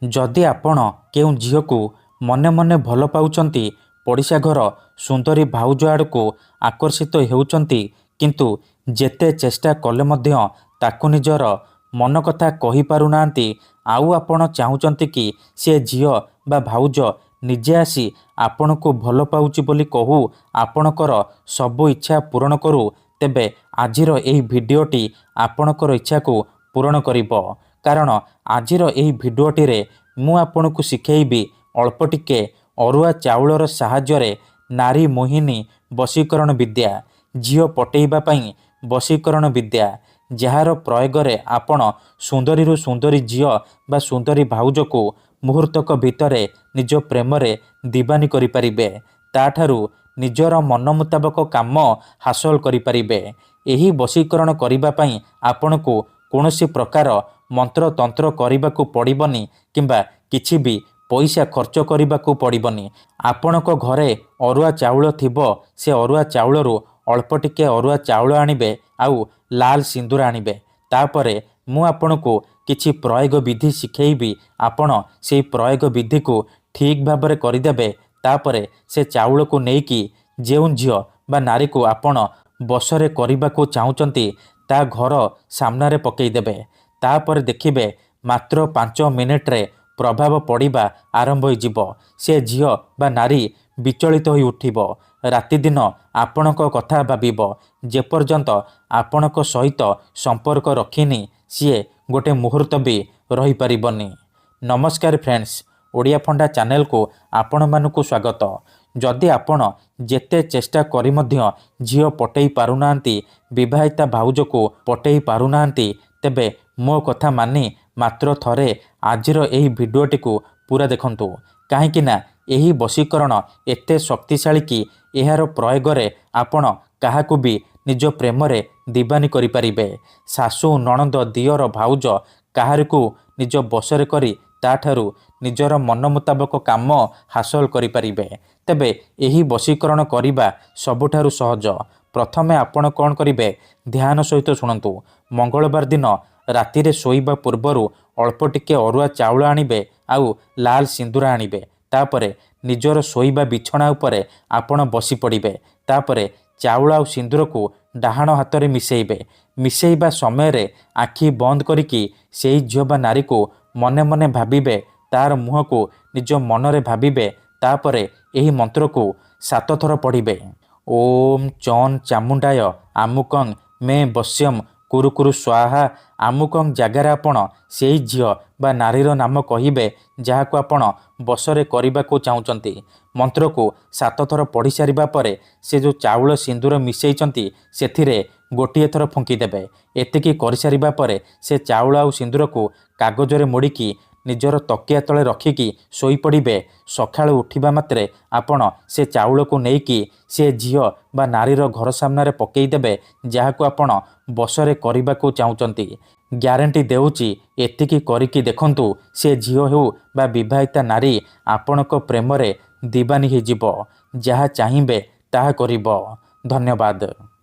जदि आपण केउ झीलको मने मने भल पाउचंती, पड़िशा घर सुंदरी भाउज आड़को आकर्षित हेउचंती, किंतु जेते चेष्टा कले मध्य ताकु निजर मन कथा कहि पारुनांती, आउ आपण चाहुचंती कि से झियो बा भाउज निजे आसी आपणको भल पाउची बोली कहू, आपणकर सबु इच्छा पूरण करू, तेबे आजिर एही भिडियोटी आपणकर इच्छा को पूरण करिबो। कारण आजिर एही भिडियोटी रे मु आपणको शिखेइबी अल्प टिके अरुआ चाउलर साहाय्यरे नारी मोहिनी वशीकरण विद्या, झियो पटेइबा पई वशीकरण विद्या, जार प्रयोगरे आपण सुंदरी सुंदरी झियो बा सुंदरी भाउज को मुहूर्तक भितरे निज प्रेमरे दीवानी करि परिबे, ताठारु निजर मन मुताबक काम हासिल करि परिबे। एही वशीकरण करिबा पई आपणको कौनसी प्रकार मंत्र तंत्र करिबाकू पड़िबनी किंबा किछि भी पैसा खर्च करिबाकू पड़िबनी। आपणक घरे अरुआ चाउल थिबो, से अरुआ चाउलरू अल्प टिके अरुआ चाउल आनिबे, आउ लाल सिंदूर आनिबे। तापरे मु आपणको किछि प्रयोग विधि शिखेइबी, आपण से प्रयोग विधि को ठीक भाबरे करिदेबे। तापरे से चाउल को नेकी जेउ झियो बा नारी को आपण बसरे करिबाकू चाहुचंती ता घर सामनारे पकेई देबे। तापर देखिबे मात्र 5 मिनिट रे प्रभाव पड़िबा आरंभ होइजिबो। से झियो बा नारी विचलित होई उठिबो, राति दिन आपणक कथा भाबिबो। जेपर्यंत आपणक सहित संपर्क रखिनी सीए गोटे मुहूर्त भी रही परिबनी। नमस्कार फ्रेंड्स, ओडिया फंडा चैनल को आपण मानकु स्वागत। जदि आपण जेते चेष्टा करी मध्य झियो पटेई पारुनांती, विवाहिता भाउज को पटेई पारुनांती, तेबे मो कथा मानी मात्र थरे आजिर एही भिडियोटी को पूरा देखंतु। काहेकि ना एही वशीकरण एते शक्तिशाली कि एहार प्रयोगरे आपण काहाकू भी निज प्रेमरे दीवानी करि परिबे। सासु नणंद दियर भाउज काहारिकू निज बसरे करी ताठारु निजर मन मुताबक काम हासिल करि परिबे। तेबे एही वशीकरण करिबा सबुठारु सहज। प्रथमे आपण कौन करिबे, ध्यान सहित शुणंतु। मंगलवार दिन रातिरे शोइबा पूर्वरु अल्प टिके अरुआ चाउल आनिबे, आउ लाल सिंदूर आनिबे। तापरे निजर शोइबा बिछणा उपरे आपण बसी पड़िबे। तापरे चाउल आउ सिंदूर को डाहाण हाथरे मिसेइबे। मिसेइबा समय रे आखि बंद करिकी सेई झियो बा नारी को मने मने भाबिबे, तार मुह को निज मनरे भाबिबे। तापरे एही मंत्र को 7 थर पढ़िबे। ओम चौन चामुंडाय आमुकं मे बस्यम कुरु कुरु स्वाहा। आमुकं जगार आपण सेई झियो बा नारीर नाम कहिबे जहाको आपण बसरे करिबाको चाहुचंती। मंत्र को 7 थर पढ़ी सारिबा परे से जो चाउल सिंदूर मिसेइचंती सेथिरे गोटिए थर फुंकी देबे। एतिकी करि सारिबा परे से चाउल आउ सिंदूर को कागजरे मोड़िकी निजर तकिया तले रखिकी सोई पड़िबे। सकाळु उठिबा मात्रे आपण से चाउल को नेकी से झियो बा नारीर घर सामनारे पकेई देबे जहाको आपण बसरे करिबाको चाहुचंती। ग्यारंटी देउची एतिकी करिकी देखंतु, से झियो हेउ बा विवाहिता नारी आपणक प्रेमरे दीवानी हे जिवो। जहा चाहिबे ताहा करिबो। धन्यवाद।